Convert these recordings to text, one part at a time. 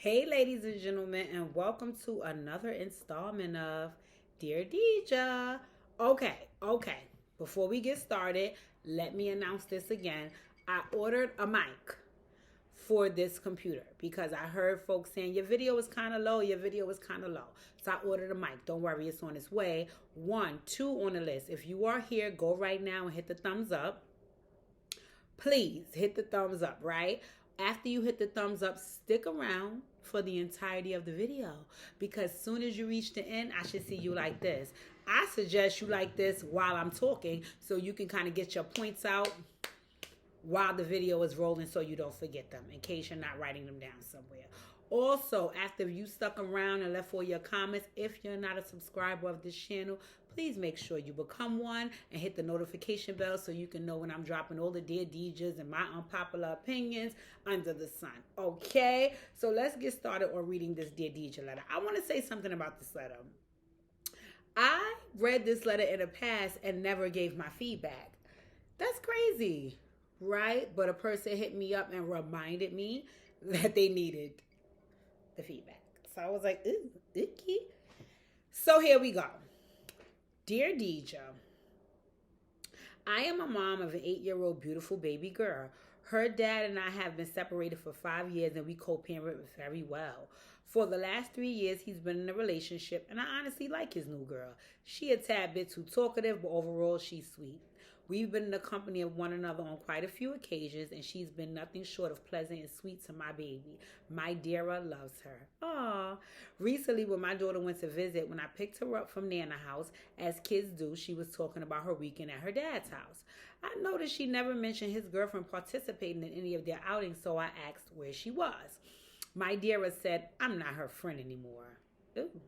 Hey, ladies and gentlemen, and welcome to another installment of Dear Deja. Okay. Before we get started, let me announce this again. I ordered a mic for this computer because I heard folks saying your video is kind of low, your video is kind of low. So I ordered a mic. Don't worry, it's on its way. One, two on the list. If you are here, go right now and hit the thumbs up. Please hit the thumbs up, right? After you hit the thumbs up, stick around for the entirety of the video because soon as you reach the end, I should see you like this. I suggest you like this while I'm talking so you can kind of get your points out while the video is rolling so you don't forget them in case you're not writing them down somewhere. Also, after you stuck around and left all your comments, if you're not a subscriber of this channel, please make sure you become one and hit the notification bell so you can know when I'm dropping all the Dear Dejas and my unpopular opinions under the sun. Okay, so let's get started on reading this Dear Deja letter. I want to say something about this letter. I read this letter in the past and never gave my feedback. That's crazy, right? But a person hit me up and reminded me that they needed the feedback. So I was like, ooh, icky. So here we go. Dear Deja, I am a mom of an 8-year-old beautiful baby girl. Her dad and I have been separated for 5 years and we co-parent very well. For the last 3 years, he's been in a relationship and I honestly like his new girl. She a tad bit too talkative, but overall she's sweet. We've been in the company of one another on quite a few occasions, and she's been nothing short of pleasant and sweet to my baby. My Dara loves her. Aww. Recently, when my daughter went to visit, when I picked her up from Nana house, as kids do, she was talking about her weekend at her dad's house. I noticed she never mentioned his girlfriend participating in any of their outings, so I asked where she was. My Dara said, I'm not her friend anymore. Ooh.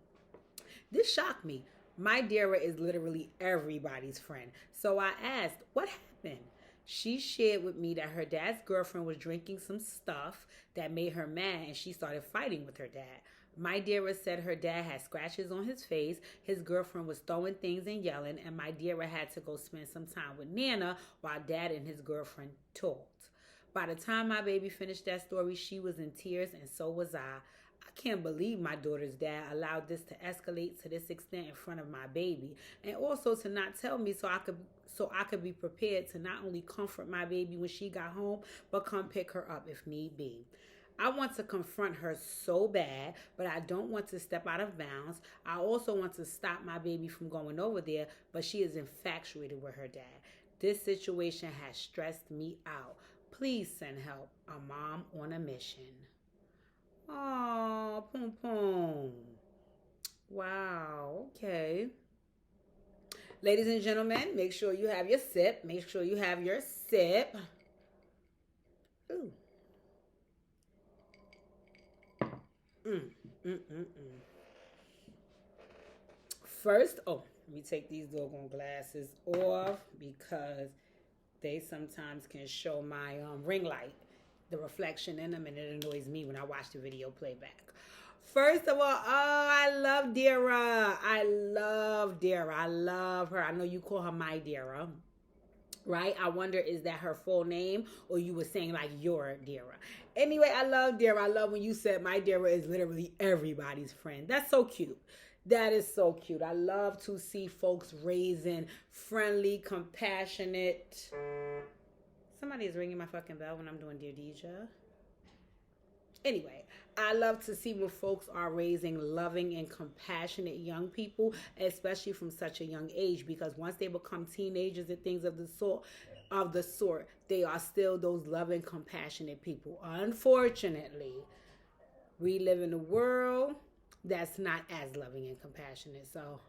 This shocked me. My Dara is literally everybody's friend. So I asked, what happened? She shared with me that her dad's girlfriend was drinking some stuff that made her mad and she started fighting with her dad. My Dara said her dad had scratches on his face, his girlfriend was throwing things and yelling, and my Dara had to go spend some time with Nana while dad and his girlfriend talked. By the time my baby finished that story, she was in tears and so was I. I can't believe my daughter's dad allowed this to escalate to this extent in front of my baby, and also to not tell me so I could be prepared to not only comfort my baby when she got home, but come pick her up if need be. I want to confront her so bad, but I don't want to step out of bounds. I also want to stop my baby from going over there, but she is infatuated with her dad. This situation has stressed me out. Please send help. A mom on a mission. Oh, Poom Poom. Wow, okay. Ladies and gentlemen, make sure you have your sip. Make sure you have your sip. Ooh. Mm, mm. First, let me take these doggone glasses off because they sometimes can show my ring light, the reflection in them, and it annoys me when I watch the video playback. First of all, I love Dara. I love Dara. I love her. I know you call her my Dara, right? I wonder, is that her full name or you were saying like your Dara? Anyway, I love Dara. I love when you said my Dara is literally everybody's friend. That's so cute. That is so cute. I love to see folks raising friendly, compassionate. Somebody is ringing my fucking bell when I'm doing Dear Deja. Anyway, I love to see when folks are raising loving and compassionate young people, especially from such a young age, because once they become teenagers and things of the sort, they are still those loving, compassionate people. Unfortunately, we live in a world that's not as loving and compassionate. So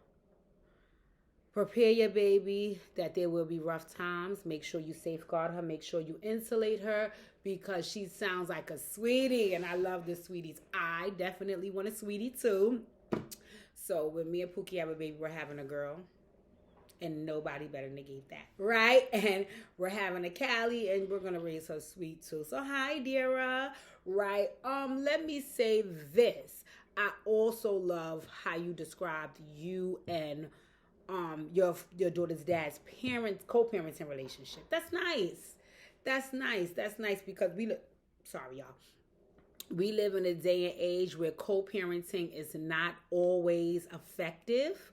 prepare your baby that there will be rough times. Make sure you safeguard her. Make sure you insulate her because she sounds like a sweetie. And I love the sweeties. I definitely want a sweetie too. So when me and Pookie have a baby, we're having a girl. And nobody better negate that, right? And we're having a Callie, and we're gonna raise her sweet too. So hi, Dara, right? Let me say this. I also love how you described you and your daughter's dad's co-parenting relationship. That's nice. That's nice because sorry y'all. We live in a day and age where co-parenting is not always effective,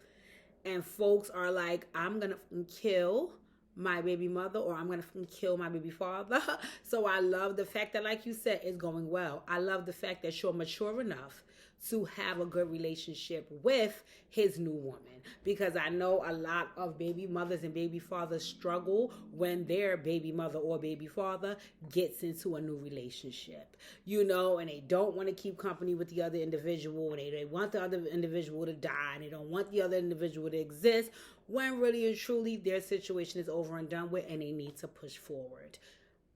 and folks are like, I'm gonna kill my baby mother, or I'm gonna kill my baby father. So I love the fact that, like you said, it's going well. I love the fact that you're mature enough to have a good relationship with his new woman, because I know a lot of baby mothers and baby fathers struggle when their baby mother or baby father gets into a new relationship, and they don't want to keep company with the other individual, and they want the other individual to die, and they don't want the other individual to exist, when really and truly their situation is over and done with, and they need to push forward.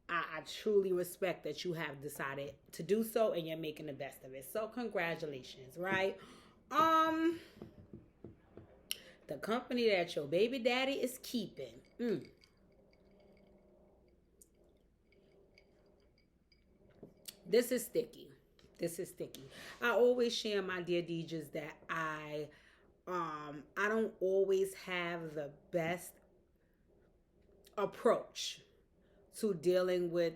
I truly respect that you have decided to do so, and you're making the best of it. So congratulations, right? The company that your baby daddy is keeping. This is sticky. This is sticky. I always share, my dear DJs, that I don't always have the best approach to dealing with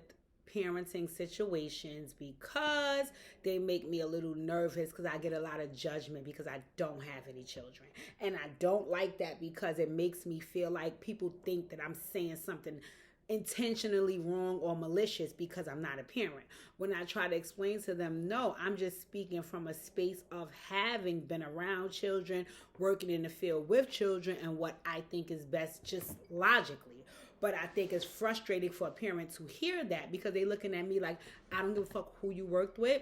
parenting situations, because they make me a little nervous, because I get a lot of judgment because I don't have any children. And I don't like that, because it makes me feel like people think that I'm saying something intentionally wrong or malicious because I'm not a parent. When I try to explain to them, no, I'm just speaking from a space of having been around children, working in the field with children, and what I think is best just logically. But I think it's frustrating for a parent to hear that, because they're looking at me like, I don't give a fuck who you worked with.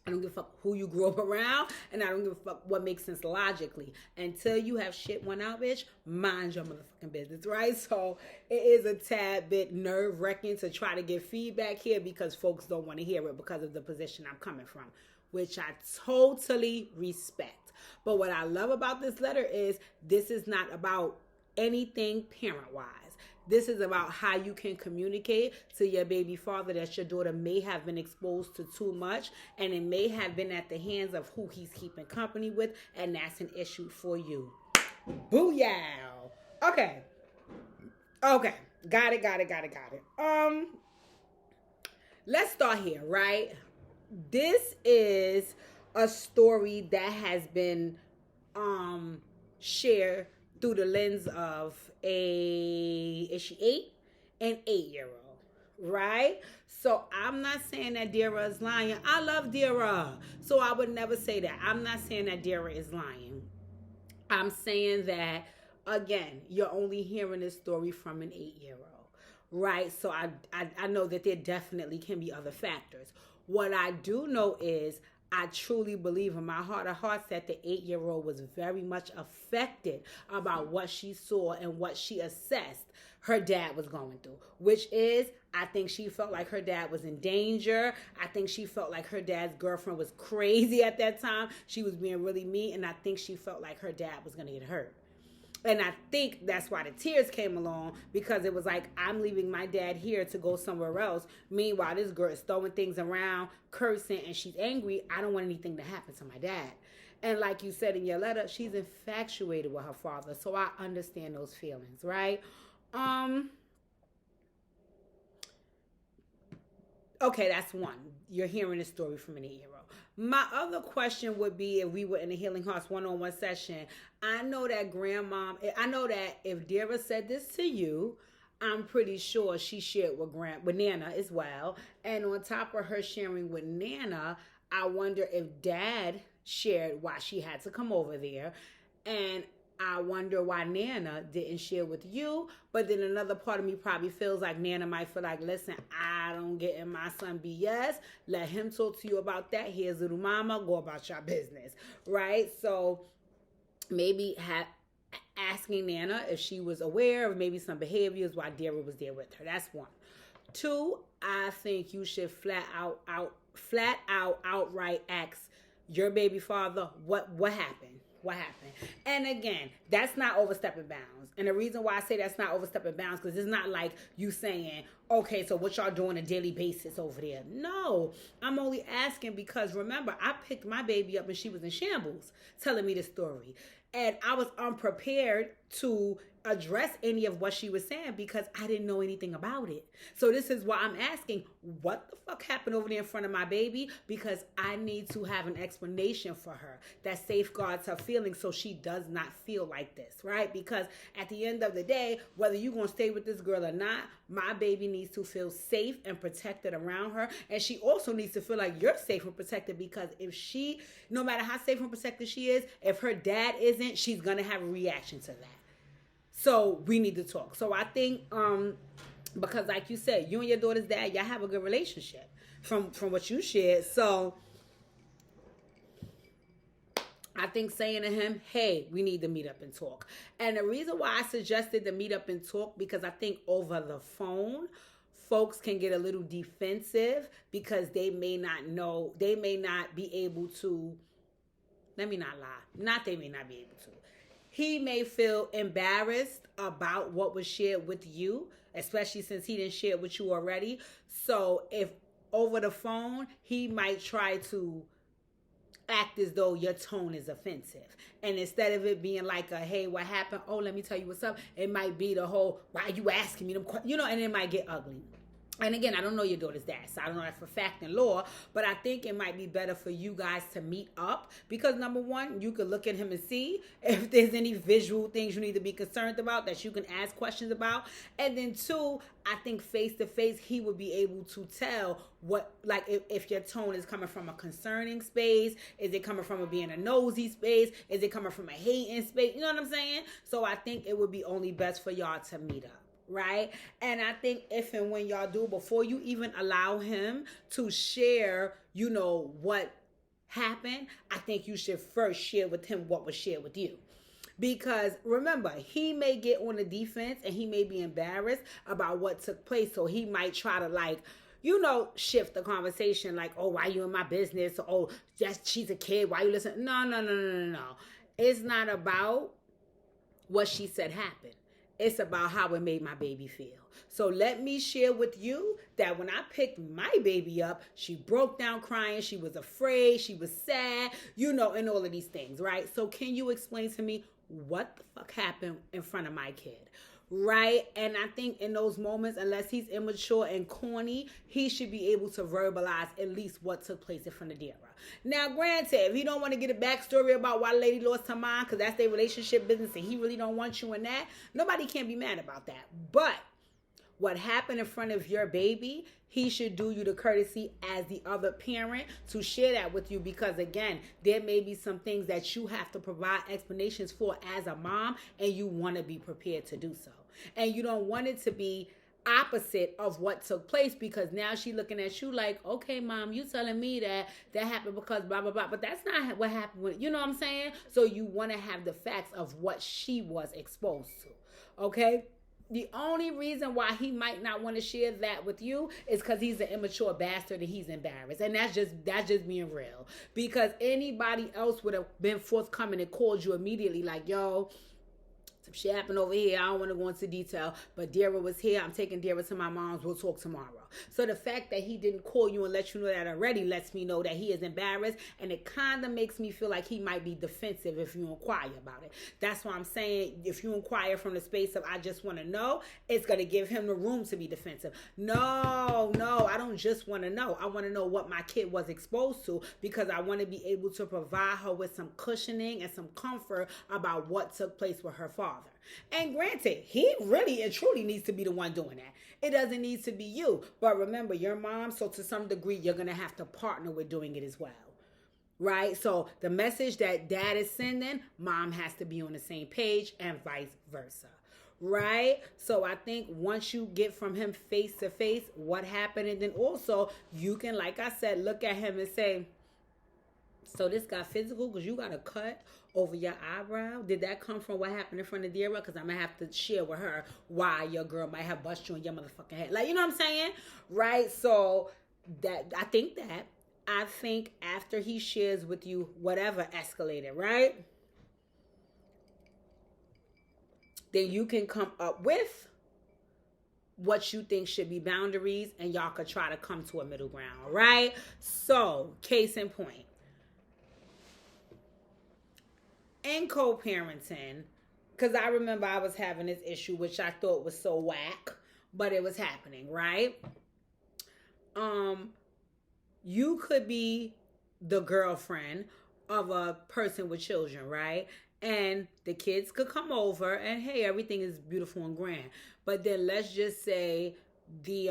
I don't give a fuck who you grew up around, and I don't give a fuck what makes sense logically. Until you have shit one out, bitch, mind your motherfucking business, right? So it is a tad bit nerve-wracking to try to get feedback here, because folks don't want to hear it because of the position I'm coming from, which I totally respect. But what I love about this letter is this is not about anything parent-wise. This is about how you can communicate to your baby father that your daughter may have been exposed to too much, and it may have been at the hands of who he's keeping company with, and that's an issue for you. Booyah! Okay. Got it. Let's start here, right? This is a story that has been shared through the lens of is she 8? An 8-year-old, right? So I'm not saying that Dara is lying. I love Dara, so I would never say that. I'm not saying that Dara is lying. I'm saying that, again, you're only hearing this story from an 8-year-old, right? So I know that there definitely can be other factors. What I do know is, I truly believe in my heart of hearts that the 8-year-old was very much affected about what she saw and what she assessed her dad was going through, which is, I think she felt like her dad was in danger. I think she felt like her dad's girlfriend was crazy at that time. She was being really mean, and I think she felt like her dad was going to get hurt. And I think that's why the tears came along, because it was like, I'm leaving my dad here to go somewhere else. Meanwhile, this girl is throwing things around, cursing, and she's angry. I don't want anything to happen to my dad. And like you said in your letter, she's infatuated with her father. So I understand those feelings, right? Okay, that's one. You're hearing a story from an 8-year-old. My other question would be, if we were in a Healing Hearts one-on-one session, I know that if Dara said this to you, I'm pretty sure she shared with Nana as well. And on top of her sharing with Nana, I wonder if Dad shared why she had to come over there. And I wonder why Nana didn't share with you. But then another part of me probably feels like Nana might feel like, listen, I don't get in my son BS. Let him talk to you about that. Here's little mama. Go about your business. Right? So maybe asking Nana if she was aware of maybe some behaviors while Dara was there with her. That's one. Two, I think you should outright ask your baby father what happened. What happened? And again, that's not overstepping bounds. And the reason why I say that's not overstepping bounds, because it's not like you saying, okay, so what y'all doing on a daily basis over there? No, I'm only asking because, remember, I picked my baby up and she was in shambles telling me the story. And I was unprepared to address any of what she was saying because I didn't know anything about it. So this is why I'm asking, what the fuck happened over there in front of my baby? Because I need to have an explanation for her that safeguards her feelings so she does not feel like this, right? Because at the end of the day, whether you're going to stay with this girl or not, my baby needs to feel safe and protected around her. And she also needs to feel like you're safe and protected, because if she, no matter how safe and protected she is, if her dad isn't, she's going to have a reaction to that. So we need to talk. So I think, because like you said, you and your daughter's dad, y'all have a good relationship from what you shared. So I think saying to him, hey, we need to meet up and talk. And the reason why I suggested to meet up and talk, because I think over the phone, folks can get a little defensive because they may not know, they may not be able to, let me not lie, not they may not be able to. He may feel embarrassed about what was shared with you, especially since he didn't share it with you already. So if over the phone, he might try to act as though your tone is offensive. And instead of it being like a, hey, what happened? Oh, let me tell you what's up. It might be the whole, why are you asking me them? And it might get ugly. And again, I don't know your daughter's dad, so I don't know that for fact in law, but I think it might be better for you guys to meet up because, number one, you could look at him and see if there's any visual things you need to be concerned about that you can ask questions about. And then two, I think face-to-face, he would be able to tell what, like, if your tone is coming from a concerning space, is it coming from being a nosy space, is it coming from a hating space, you know what I'm saying? So I think it would be only best for y'all to meet up. Right? And I think if and when y'all do, before you even allow him to share, what happened, I think you should first share with him what was shared with you. Because remember, he may get on the defense and he may be embarrassed about what took place. So he might try to shift the conversation like, oh, why you in my business? Or, oh, she's a kid. Why you listen? No. It's not about what she said happened. It's about how it made my baby feel. So let me share with you that when I picked my baby up, she broke down crying. She was afraid. She was sad, and all of these things, right? So can you explain to me what the fuck happened in front of my kid? Right? And I think in those moments, unless he's immature and corny, he should be able to verbalize at least what took place in front of Dara. Now, granted, if he don't want to get a backstory about why the lady lost her mind, because that's their relationship business and he really don't want you in that, nobody can be mad about that. But what happened in front of your baby, he should do you the courtesy as the other parent to share that with you, because again, there may be some things that you have to provide explanations for as a mom, and you want to be prepared to do so. And you don't want it to be opposite of what took place, because now she's looking at you like, okay, mom, you telling me that happened because blah, blah, blah. But that's not what happened with, you know what I'm saying? So you want to have the facts of what she was exposed to, okay? The only reason why he might not want to share that with you is because he's an immature bastard and he's embarrassed. And that's just being real. Because anybody else would have been forthcoming and called you immediately like, yo, some shit happened over here. I don't want to go into detail, but Dara was here. I'm taking Dara to my mom's. We'll talk tomorrow. So the fact that he didn't call you and let you know that already lets me know that he is embarrassed, and it kind of makes me feel like he might be defensive if you inquire about it. That's why I'm saying if you inquire from the space of I just want to know, it's going to give him the room to be defensive. No, I don't just want to know. I want to know what my kid was exposed to, because I want to be able to provide her with some cushioning and some comfort about what took place with her father. And granted, he really and truly needs to be the one doing that. It doesn't need to be you. But remember, you're mom, so to some degree, you're going to have to partner with doing it as well. Right? So the message that dad is sending, mom has to be on the same page, and vice versa. Right? So I think once you get from him face to face what happened, and then also you can, like I said, look at him and say, so this got physical because you got a cut over your eyebrow. Did that come from what happened in front of Dara? Because I'm going to have to share with her why your girl might have bust you in your motherfucking head. Like, you know what I'm saying? Right? So I think after he shares with you whatever escalated, right? Then you can come up with what you think should be boundaries, and y'all could try to come to a middle ground, right? So, case in point. and co-parenting, because I remember I was having this issue, which I thought was so whack, but it was happening, right? Um, you could be the girlfriend of a person with children, right? And the kids could come over and hey, everything is beautiful and grand. But then let's just say the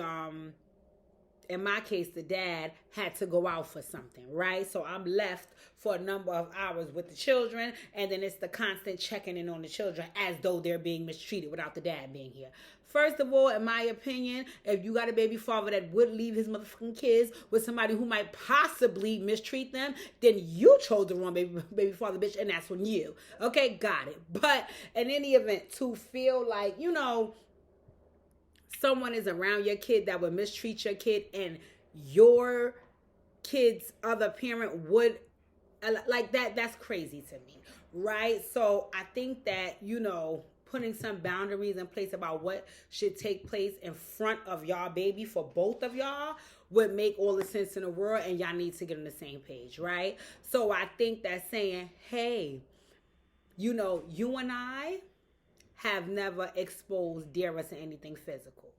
in my case, the dad had to go out for something, right? So I'm left for a number of hours with the children, and then it's the constant checking in on the children as though they're being mistreated without the dad being here. First of all, in my opinion, if you got a baby father that would leave his motherfucking kids with somebody who might possibly mistreat them, then you chose the wrong baby father, bitch, and that's on you. Okay, got it. But in any event, to feel like, someone is around your kid that would mistreat your kid and your kid's other parent would like that's crazy to me, right? So I think that putting some boundaries in place about what should take place in front of y'all baby for both of y'all would make all the sense in the world, and y'all need to get on the same page, right? So I think that saying, hey, you and I have never exposed Dara to anything physical,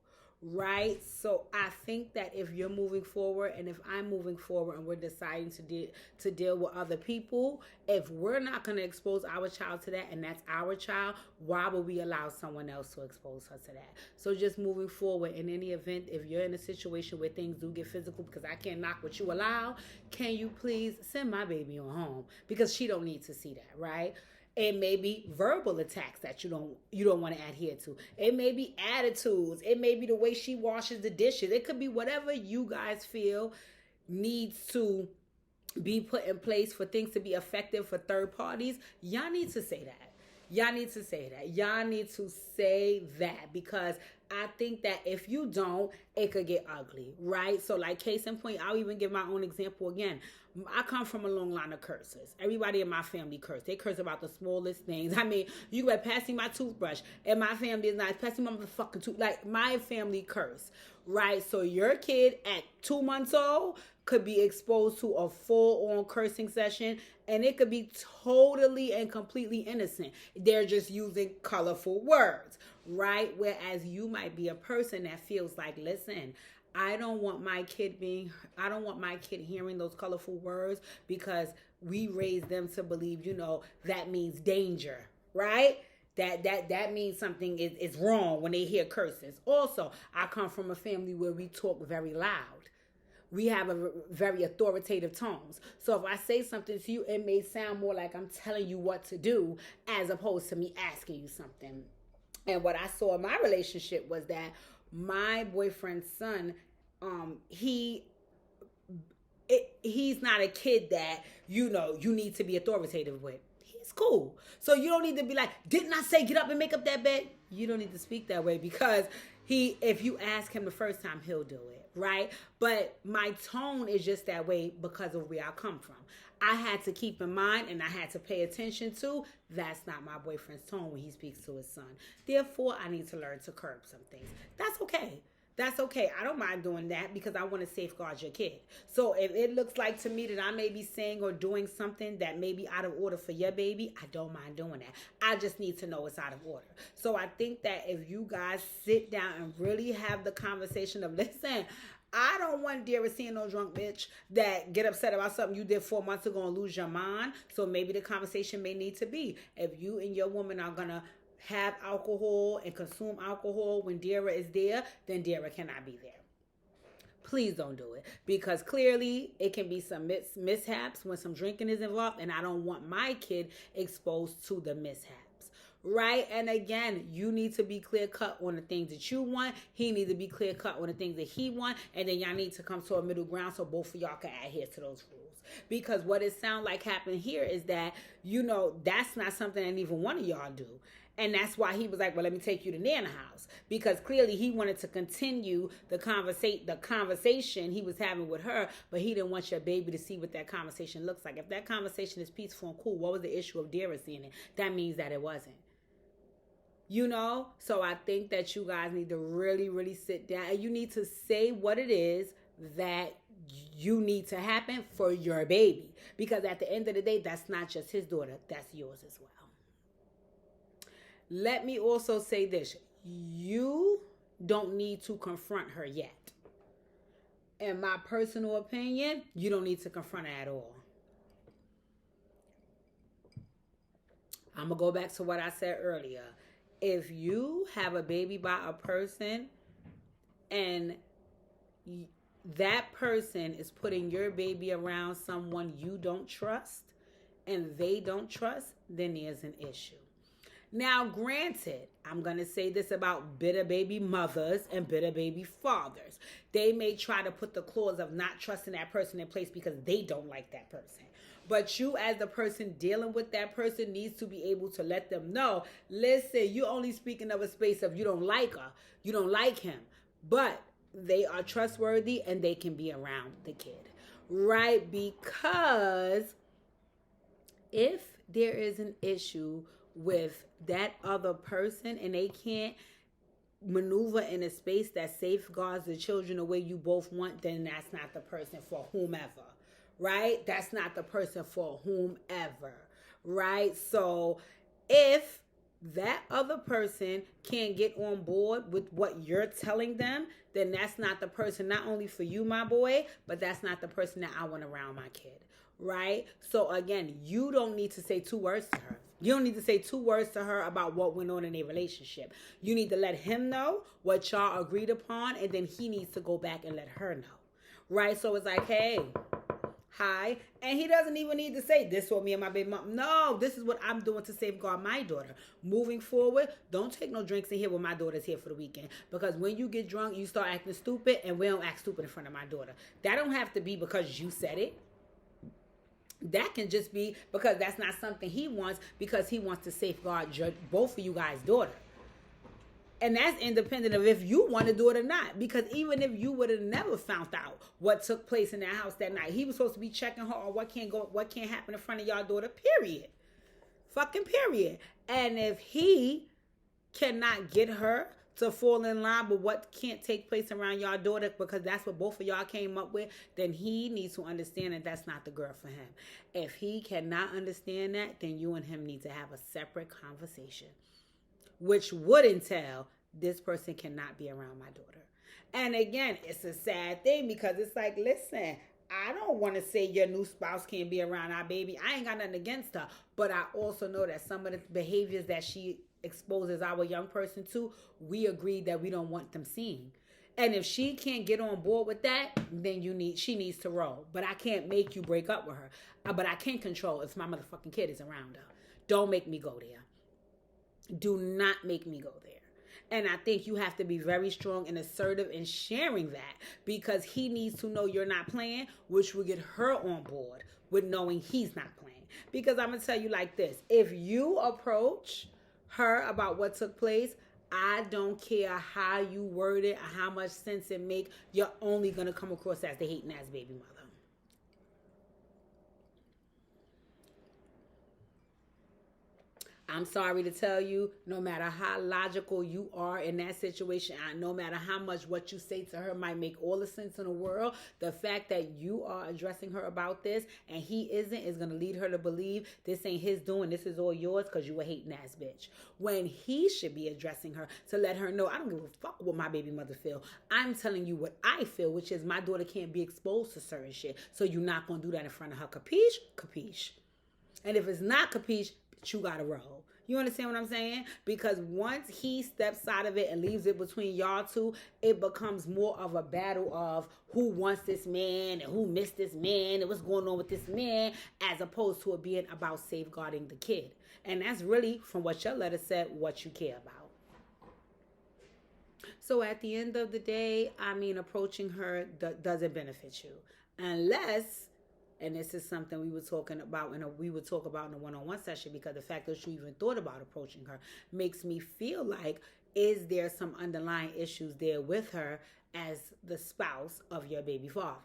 right? So I think that if you're moving forward and if I'm moving forward and we're deciding to deal with other people, if we're not going to expose our child to that and that's our child, why would we allow someone else to expose her to that? So just moving forward, in any event, if you're in a situation where things do get physical, because I can't knock what you allow, can you please send my baby on home? Because she don't need to see that, right? It may be verbal attacks that you don't want to adhere to. It may be attitudes. It may be the way she washes the dishes. It could be whatever you guys feel needs to be put in place for things to be effective for third parties. Y'all need to say that. Y'all need to say that. Y'all need to say that, because I think that if you don't, it could get ugly, right? So like case in point, I'll even give my own example again. I come from a long line of curses. Everybody in my family curse. They curse about the smallest things. I mean, you were passing my toothbrush, and my family is not passing my motherfucking tooth. Like, my family curse, right? So your kid at 2 months old could be exposed to a full-on cursing session, and it could be totally and completely innocent. They're just using colorful words, right? Whereas you might be a person that feels like, listen, I don't want my kid hearing those colorful words, because we raised them to believe, that means danger, right? That means something is wrong when they hear curses. Also, I come from a family where we talk very loud. We have a very authoritative tones. So if I say something to you, it may sound more like I'm telling you what to do as opposed to me asking you something. And what I saw in my relationship was that my boyfriend's son, he's not a kid that, you need to be authoritative with. He's cool. So you don't need to be like, didn't I say get up and make up that bed? You don't need to speak that way, because if you ask him the first time, he'll do it, right? But my tone is just that way because of where I come from. I had to keep in mind and I had to pay attention to, that's not my boyfriend's tone when he speaks to his son. Therefore, I need to learn to curb some things. That's okay. That's okay. I don't mind doing that because I want to safeguard your kid. So if it looks like to me that I may be saying or doing something that may be out of order for your baby, I don't mind doing that. I just need to know it's out of order. So I think that if you guys sit down and really have the conversation of, listen, I don't want Dara seeing no drunk bitch that get upset about something you did 4 months ago and lose your mind. So maybe the conversation may need to be, if you and your woman are going to have alcohol and consume alcohol when Dara is there, then Dara cannot be there. Please don't do it, because clearly it can be some mishaps when some drinking is involved, and I don't want my kid exposed to the mishaps, right? And again, you need to be clear cut on the things that you want. He needs to be clear cut on the things that he wants, and then y'all need to come to a middle ground so both of y'all can adhere to those rules. Because what it sounds like happened here is that, that's not something that even one of y'all do. And that's why he was like, well, let me take you to Nana house. Because clearly he wanted to continue the conversation he was having with her, but he didn't want your baby to see what that conversation looks like. If that conversation is peaceful and cool, what was the issue of Dara seeing it? That means that it wasn't. So I think that you guys need to really, really sit down, and you need to say what it is that you need to happen for your baby. Because at the end of the day, that's not just his daughter, that's yours as well. Let me also say this: you don't need to confront her yet. In my personal opinion, you don't need to confront her at all. I'm going to go back to what I said earlier. If you have a baby by a person and that person is putting your baby around someone you don't trust and they don't trust, then there's an issue. Now, granted, I'm going to say this about bitter baby mothers and bitter baby fathers. They may try to put the clause of not trusting that person in place because they don't like that person. But you, as the person dealing with that person, needs to be able to let them know, listen, you're only speaking of a space of you don't like her, you don't like him, but they are trustworthy and they can be around the kid, right? Because if there is an issue with that other person and they can't maneuver in a space that safeguards the children the way you both want, then that's not the person for whomever, right? That's not the person for whomever, right? So if that other person can't get on board with what you're telling them, then that's not the person, not only for you, my boy, but that's not the person that I want around my kid, right? So again, you don't need to say 2 words to her. You don't need to say 2 words to her about what went on in a relationship. You need to let him know what y'all agreed upon, and then he needs to go back and let her know, right? So it's like, hey, hi. And he doesn't even need to say this for me and my baby mom. No, this is what I'm doing to safeguard my daughter. Moving forward, don't take no drinks in here when my daughter's here for the weekend. Because when you get drunk, you start acting stupid, and we don't act stupid in front of my daughter. That don't have to be because you said it. That can just be because that's not something he wants, because he wants to safeguard both of you guys' daughter. And that's independent of if you want to do it or not. Because even if you would have never found out what took place in that house that night, he was supposed to be checking her on what can't happen in front of y'all daughter, period. Fucking period. And if he cannot get her to fall in line with what can't take place around y'all daughter, because that's what both of y'all came up with, then he needs to understand that that's not the girl for him. If he cannot understand that, then you and him need to have a separate conversation, which would entail this person cannot be around my daughter. And again, it's a sad thing because it's like, listen, I don't want to say your new spouse can't be around our baby. I ain't got nothing against her. But I also know that some of the behaviors that she exposes our young person to, we agreed that we don't want them seeing. And if she can't get on board with that, then she needs to roll. But I can't make you break up with her. But I can control if my motherfucking kid is around her. Don't make me go there. Do not make me go there. And I think you have to be very strong and assertive in sharing that, because he needs to know you're not playing, which will get her on board with knowing he's not playing. Because I'm going to tell you like this. If you approach her about what took place, I don't care how you word it or how much sense it make, you're only going to come across as the hating ass baby mother. I'm sorry to tell you, no matter how logical you are in that situation, no matter how much what you say to her might make all the sense in the world, the fact that you are addressing her about this and he isn't is going to lead her to believe this ain't his doing, this is all yours because you a hating ass bitch. When he should be addressing her to let her know, I don't give a fuck what my baby mother feel. I'm telling you what I feel, which is my daughter can't be exposed to certain shit. So you're not going to do that in front of her. Capiche? Capiche. And if it's not capiche, you gotta roll. You understand what I'm saying? Because once he steps out of it and leaves it between y'all two, it becomes more of a battle of who wants this man and who missed this man and what's going on with this man, as opposed to it being about safeguarding the kid. And that's really, from what your letter said, what you care about. So at the end of the day, I mean, approaching her doesn't benefit you. Unless... And this is something we were talking about, and we would talk about in a one-on-one session, because the fact that you even thought about approaching her makes me feel like, is there some underlying issues there with her as the spouse of your baby father?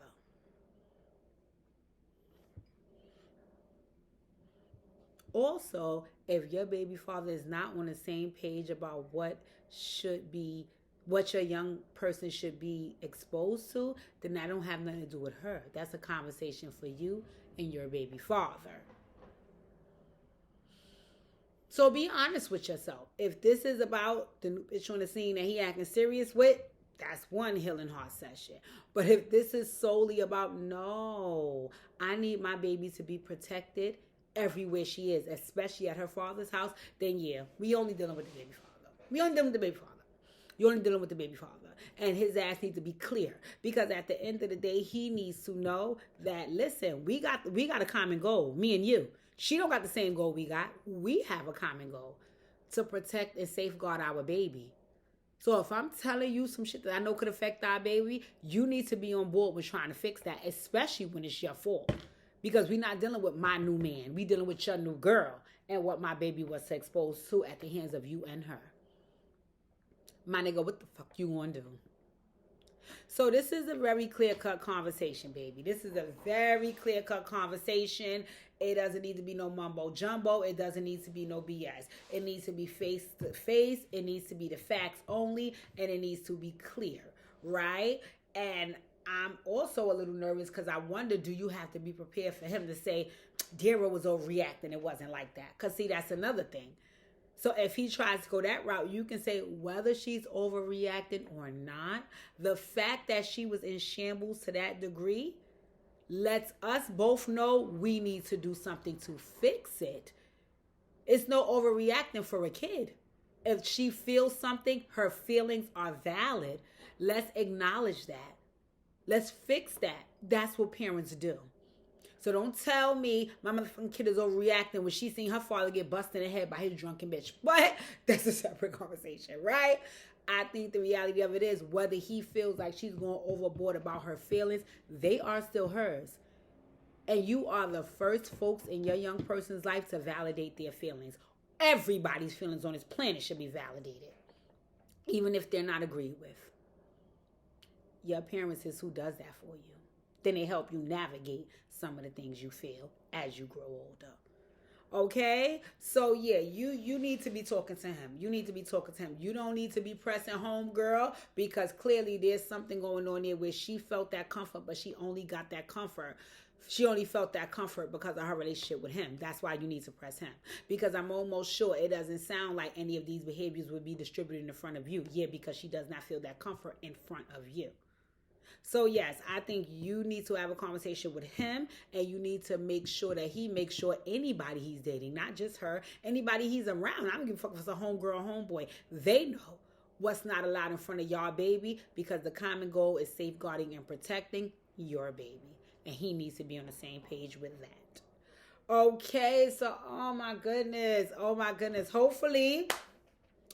Also, if your baby father is not on the same page about what should be what your young person should be exposed to, then that don't have nothing to do with her. That's a conversation for you and your baby father. So be honest with yourself. If this is about the new bitch on the scene that he acting serious with, that's one healing heart session. But if this is solely about, no, I need my baby to be protected everywhere she is, especially at her father's house, then yeah, we only dealing with the baby father. We only dealing with the baby father. You're only dealing with the baby father. And his ass needs to be clear. Because at the end of the day, he needs to know that, listen, we got a common goal, me and you. She don't got the same goal we got. We have a common goal to protect and safeguard our baby. So if I'm telling you some shit that I know could affect our baby, you need to be on board with trying to fix that, especially when it's your fault. Because we're not dealing with my new man. We dealing with your new girl and what my baby was exposed to at the hands of you and her. My nigga, what the fuck you gonna do? So this is a very clear-cut conversation, baby. This is a very clear-cut conversation. It doesn't need to be no mumbo-jumbo. It doesn't need to be no BS. It needs to be face-to-face. It needs to be the facts only. And it needs to be clear, right? And I'm also a little nervous because I wonder, do you have to be prepared for him to say, Dara was overreacting? It wasn't like that. Because, see, that's another thing. So if he tries to go that route, you can say whether she's overreacting or not, the fact that she was in shambles to that degree lets us both know we need to do something to fix it. It's no overreacting for a kid. If she feels something, her feelings are valid. Let's acknowledge that. Let's fix that. That's what parents do. So don't tell me my motherfucking kid is overreacting when she seen her father get busted in the head by his drunken bitch. But that's a separate conversation, right? I think the reality of it is whether he feels like she's going overboard about her feelings, they are still hers. And you are the first folks in your young person's life to validate their feelings. Everybody's feelings on this planet should be validated, even if they're not agreed with. Your parents is who does that for you. Then they help you navigate some of the things you feel as you grow older. Okay? So, yeah, you need to be talking to him. You need to be talking to him. You don't need to be pressing home, girl, because clearly there's something going on there where she felt that comfort, but she only got that comfort. She only felt that comfort because of her relationship with him. That's why you need to press him. Because I'm almost sure it doesn't sound like any of these behaviors would be distributed in front of you. Yeah, because she does not feel that comfort in front of you. So yes, I think you need to have a conversation with him, and you need to make sure that he makes sure anybody he's dating, not just her, anybody he's around, I don't give a fuck if it's a homegirl or homeboy, they know what's not allowed in front of y'all baby, because the common goal is safeguarding and protecting your baby. And he needs to be on the same page with that. Okay, so oh my goodness.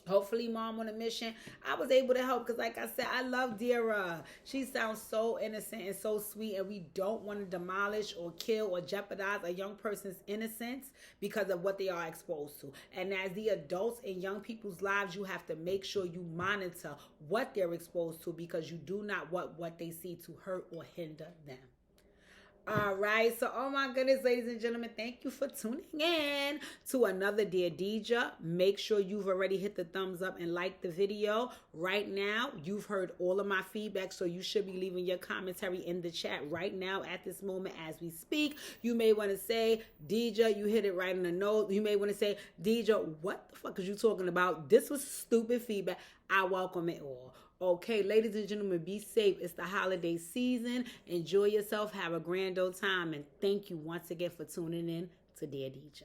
Hopefully, Mom on a Mission, I was able to help because, like I said, I love Dara. She sounds so innocent and so sweet, and we don't want to demolish or kill or jeopardize a young person's innocence because of what they are exposed to. And as the adults in young people's lives, you have to make sure you monitor what they're exposed to, because you do not want what they see to hurt or hinder them. All right, so oh my goodness, ladies and gentlemen, thank you for tuning in to another Dear Deidre. Make sure you've already hit the thumbs up and like the video. Right now, you've heard all of my feedback, so you should be leaving your commentary in the chat right now at this moment as we speak. You may want to say, Deidre, you hit it right in the nose. You may want to say, Deidre, what the fuck is you talking about? This was stupid feedback. I welcome it all. Okay, ladies and gentlemen, be safe. It's the holiday season. Enjoy yourself. Have a grand old time. And thank you once again for tuning in to Dear Deidre.